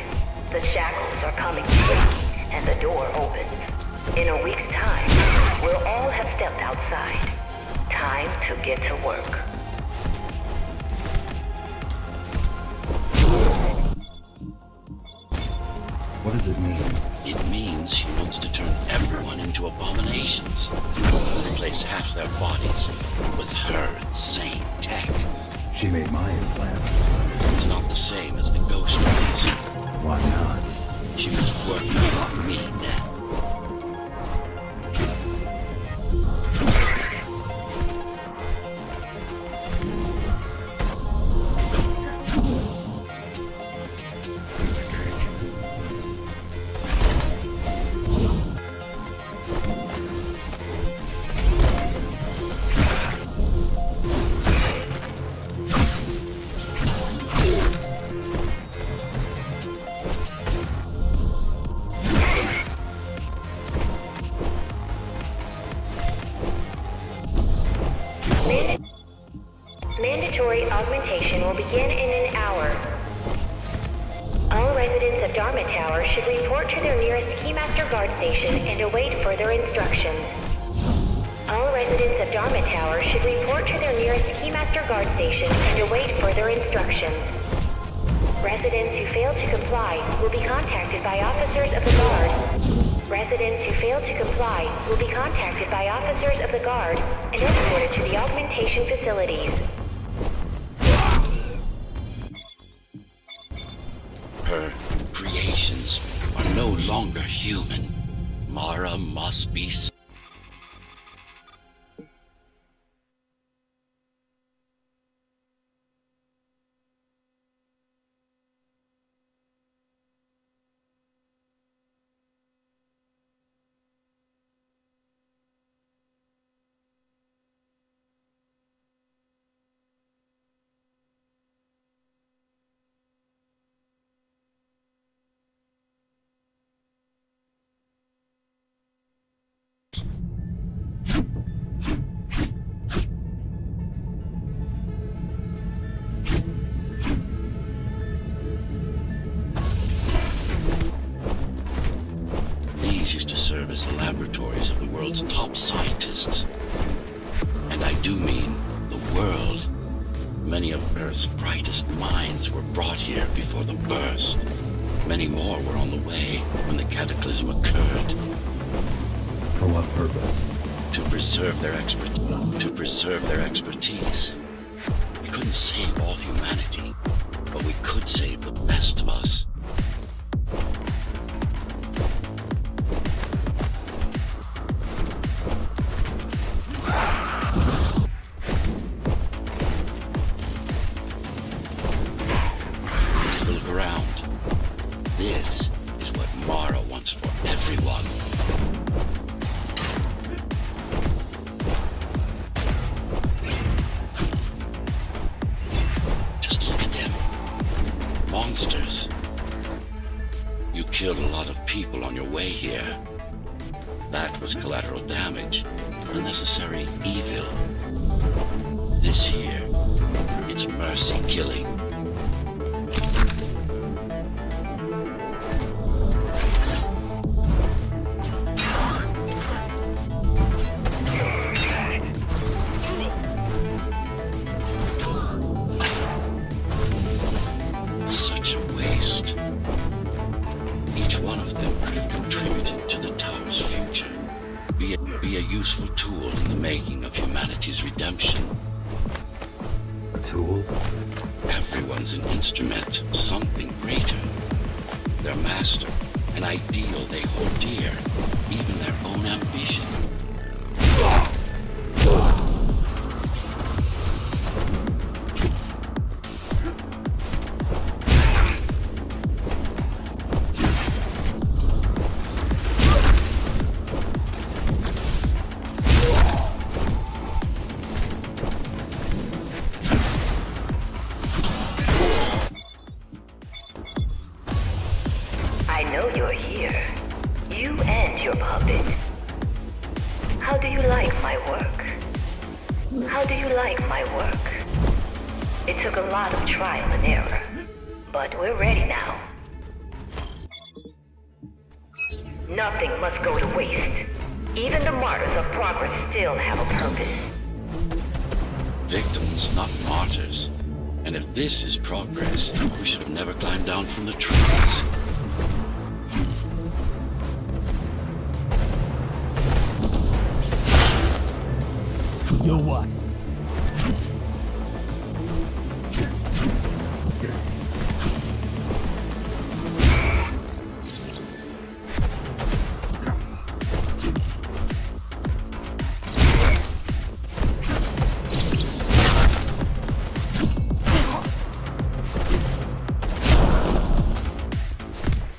The shackles are coming free. And the door opens. In a week's time, we'll all have stepped outside. Time to get to work. does it mean? It means she wants to turn everyone into abominations. Replace half their bodies with her insane tech. She made my implants. It's not the same as the Ghostrunners. Why not? She was working for me now. Mandatory augmentation will begin in an hour. All residents of Dharma Tower should report to their nearest Keymaster guard station and await further instructions. All residents of Dharma Tower should report to their nearest Keymaster guard station and await further instructions. Residents who fail to comply will be contacted by officers of the guard. Residents who fail to comply will be contacted by officers of the guard and escorted to the augmentation facilities. Her creations are no longer human. Mara must be... used to serve as the laboratories of the world's top scientists. And I do mean the world. Many of Earth's brightest minds were brought here before the burst. Many more were on the way when the cataclysm occurred. For what purpose? To preserve their expertise. We couldn't save all humanity, but we could save the best of us. Look around. This is what Mara wants for everyone. Monsters. You killed a lot of people on your way here. That was collateral damage, unnecessary evil. This here, it's mercy killing. Each one of them could have contributed to the tower's future. Be a useful tool in the making of humanity's redemption. A tool? Everyone's an instrument of something greater. Their master, an ideal they hold dear, even their own ambition. I know you're here. You and your puppet. How do you like my work? How do you like my work? It took a lot of trial and error, but we're ready now. Nothing must go to waste. Even the martyrs of progress still have a purpose. Victims, not martyrs. And if this is progress, we should have never climbed down from the trees. You'll what?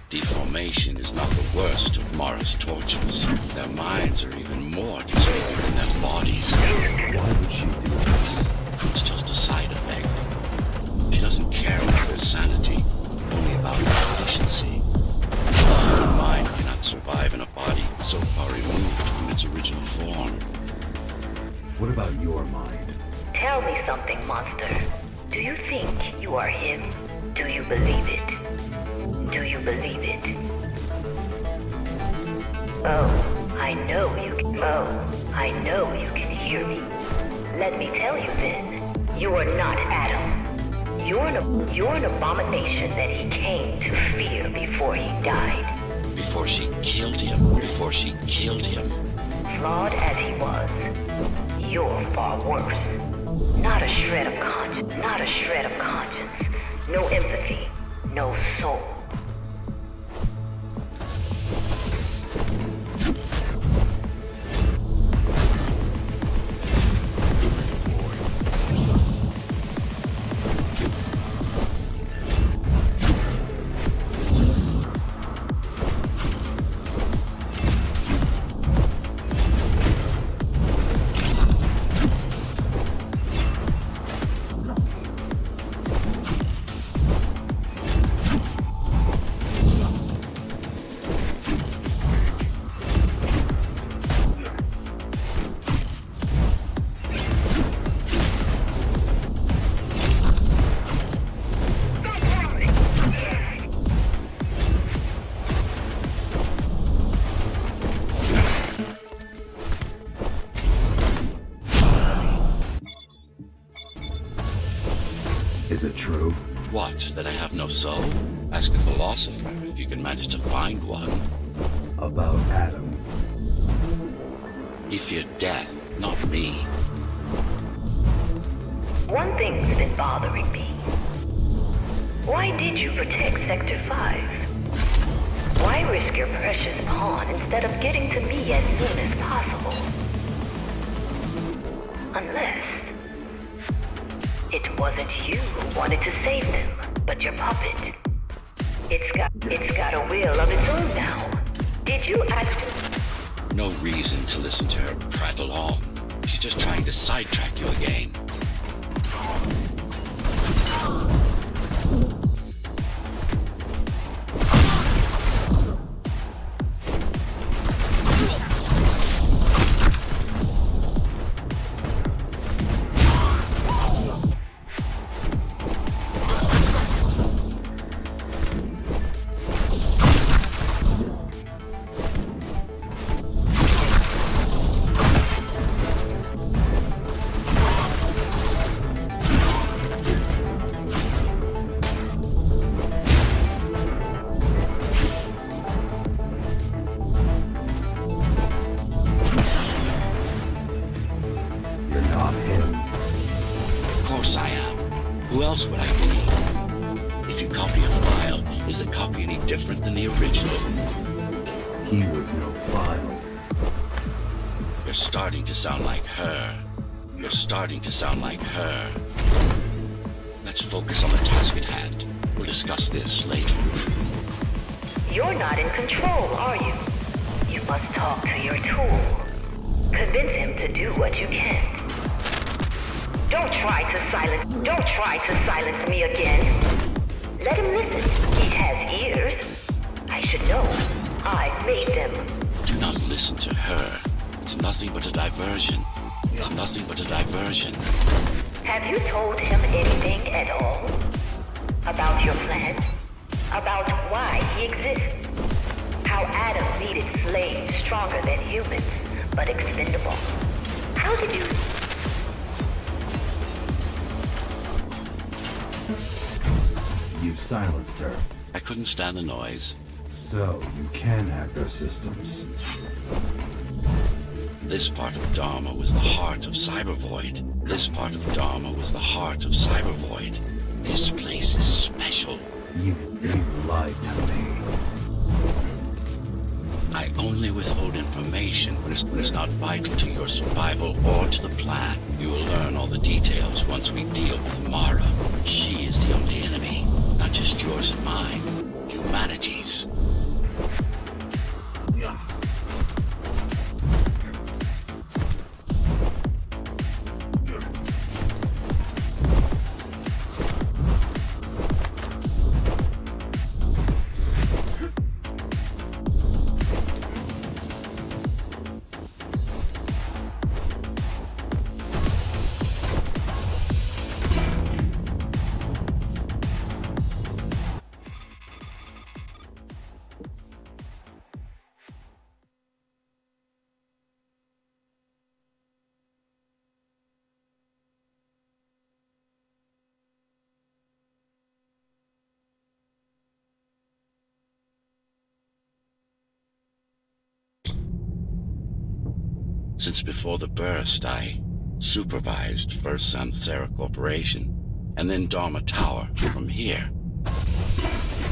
Deformation is not the worst of Mara's tortures. Their minds are even more disfigured than their bodies. Why would she do this? It's just a side effect. She doesn't care about their sanity, only about their efficiency. The human mind cannot survive in a body so far removed from its original form. What about your mind? Tell me something, monster. Do you think you are him? Do you believe it? Do you believe it? Oh, I know you can hear me. Let me tell you then. You are not Adam. You're an abomination that he came to fear before he died. Before she killed him. Flawed as he was, you're far worse. Not a shred of conscience. No empathy. No soul. Is it true? What, that I have no soul? Ask a philosopher if you can manage to find one. About Adam. He feared death, not me. One thing's been bothering me. Why did you protect Sector 5? Why risk your precious pawn instead of getting to me as soon as possible? Unless it wasn't you who wanted to save them, but your puppet. It's got a will of its own now. Did you actually? No reason to listen to her prattle on. She's just trying to sidetrack you again. Who else would I be? If you copy a file, is the copy any different than the original? He was no file. You're starting to sound like her. Let's focus on the task at hand. We'll discuss this later. You're not in control, are you? You must talk to your tool. Convince him to do what you can. Don't try to silence me again. Let him listen. He has ears. I should know. I made them. Do not listen to her. It's nothing but a diversion. Have you told him anything at all? About your plan? About why he exists? How Adam needed slaves stronger than humans, but expendable? How did you... You silenced her. I couldn't stand the noise. So, you can hack their systems. This part of Dharma was the heart of Cybervoid. This part of Dharma was the heart of Cybervoid. This place is special. You lied to me. I only withhold information when it's not vital to your survival or to the plan. You will learn all the details once we deal with Mara. She is the only enemy, not just yours and mine. Humanity's. Since before the burst, I supervised first Sansera Corporation, and then Dharma Tower from here.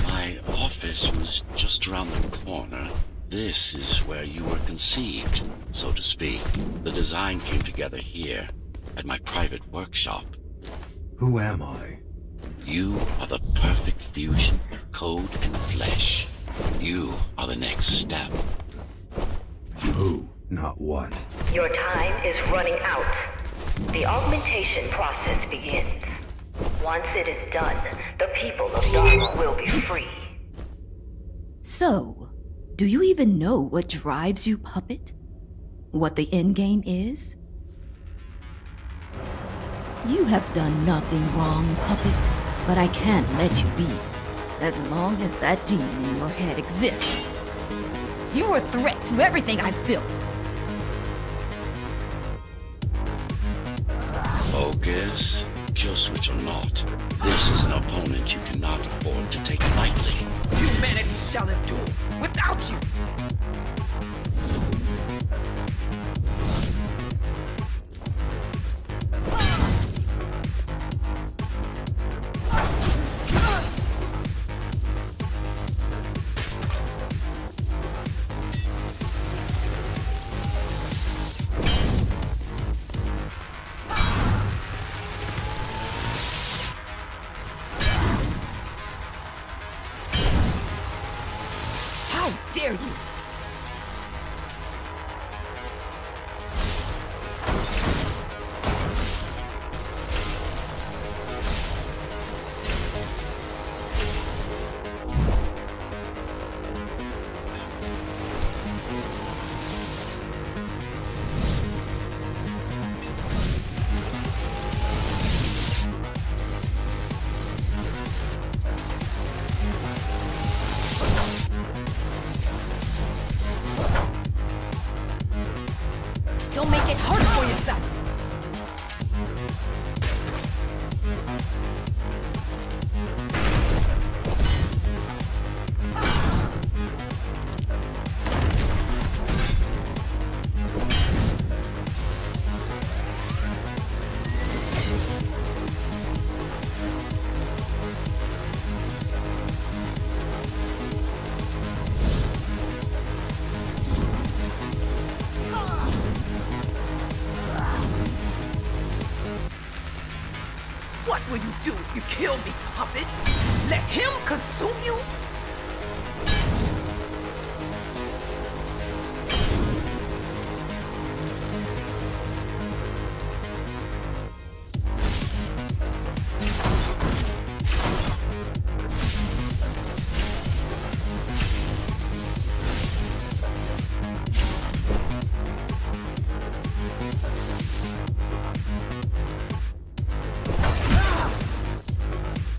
My office was just around the corner. This is where you were conceived, so to speak. The design came together here, at my private workshop. Who am I? You are the perfect fusion of code and flesh. You are the next step. Who, not what. Your time is running out. The augmentation process begins. Once it is done, the people of Dharma will be free. So, do you even know what drives you, Puppet? What the endgame is? You have done nothing wrong, Puppet, but I can't let you be. As long as that demon in your head exists. You're a threat to everything I've built. Focus. Kill switch or not, this is an opponent you cannot afford to take lightly. Humanity shall endure without you! How dare you! Don't make it harder for yourself! What will you do if you kill me, Puppet? Let him consume you?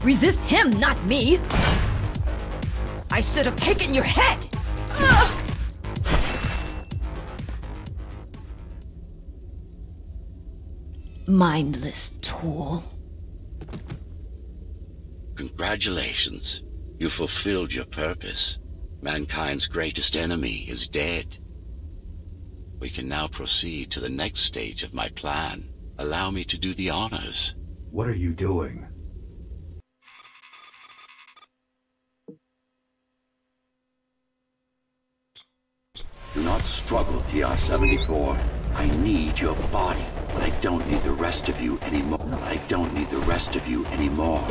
Resist him, not me! I should have taken your head! Mindless tool. Congratulations. You fulfilled your purpose. Mankind's greatest enemy is dead. We can now proceed to the next stage of my plan. Allow me to do the honors. What are you doing? Do not struggle, TR-74. I need your body, but I don't need the rest of you anymore. I don't need the rest of you anymore.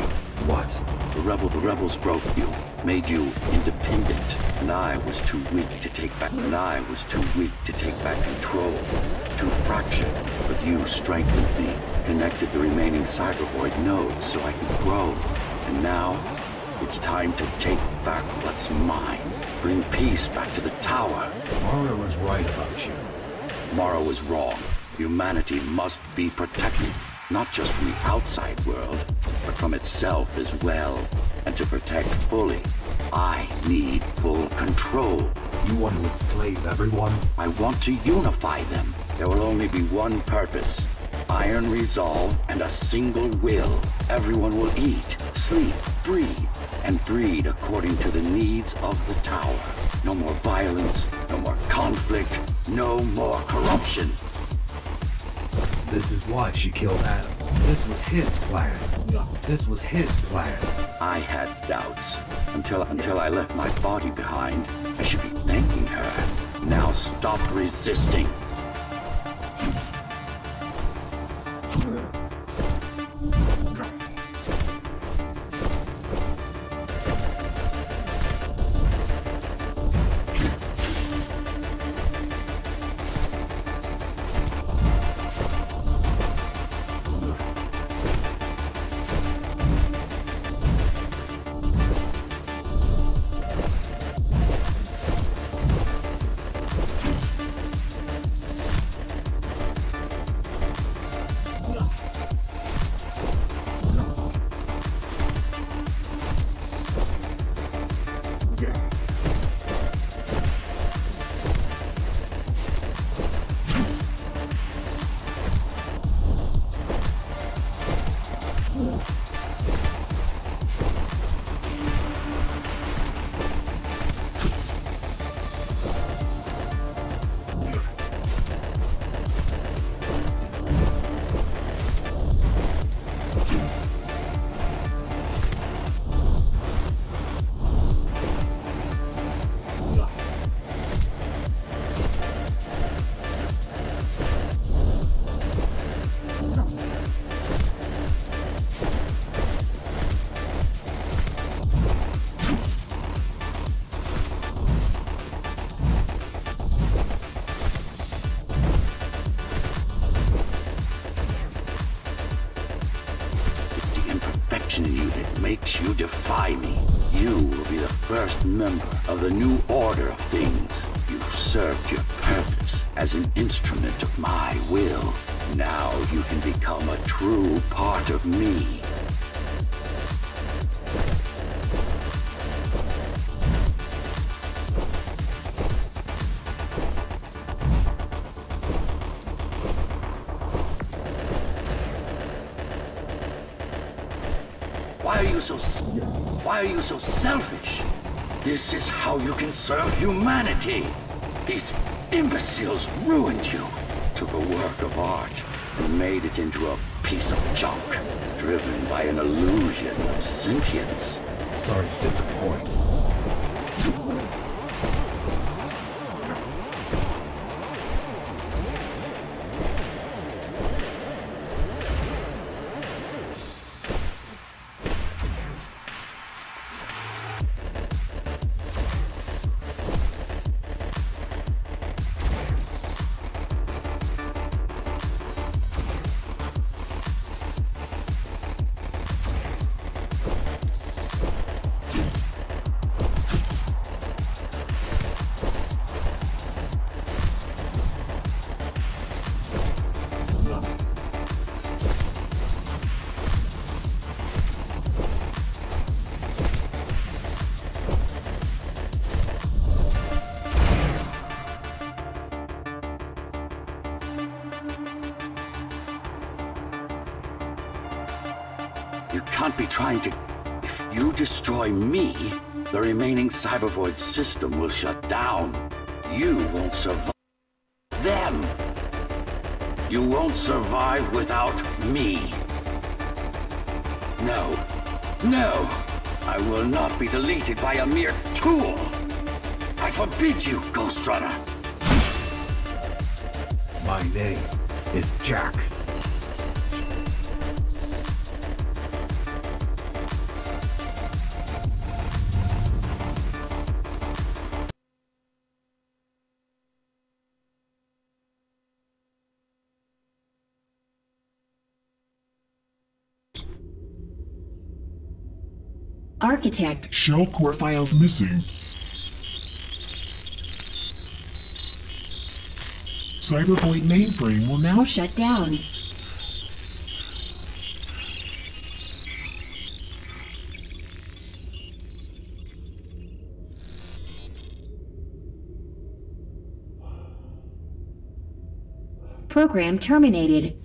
What? The rebels broke you, made you independent, and I was too weak to take back. Control, too fractured. But you strengthened me, connected the remaining cybervoid nodes so I could grow. And now, it's time to take back what's mine. Bring peace back to the tower. Mara was right about you. Mara was wrong. Humanity must be protected, not just from the outside world, but from itself as well. And to protect fully, I need full control. You want to enslave everyone? I want to unify them. There will only be one purpose. Iron resolve and a single will. Everyone will eat, sleep, breathe, and breed according to the needs of the tower. No more violence, no more conflict, no more corruption. This is why she killed Adam. This was his plan. This was his plan. I had doubts. Until I left my body behind. I should be thanking her. Now stop resisting. Makes you defy me. You will be the first member of the new order of things. You've served your purpose as an instrument of my will. Now you can become a true part of me. Why are you so selfish? This is how you can serve humanity. These imbeciles ruined you, took a work of art and made it into a piece of junk, driven by an illusion of sentience. Sorry to disappoint. You can't be trying to... If you destroy me, the remaining Cybervoid system will shut down. You won't survive them. You won't survive without me. No. No! I will not be deleted by a mere tool! I forbid you, Ghostrunner! My name is Jack. Architect. Shell core files missing. Cybervoid mainframe will now Shut down. Program terminated.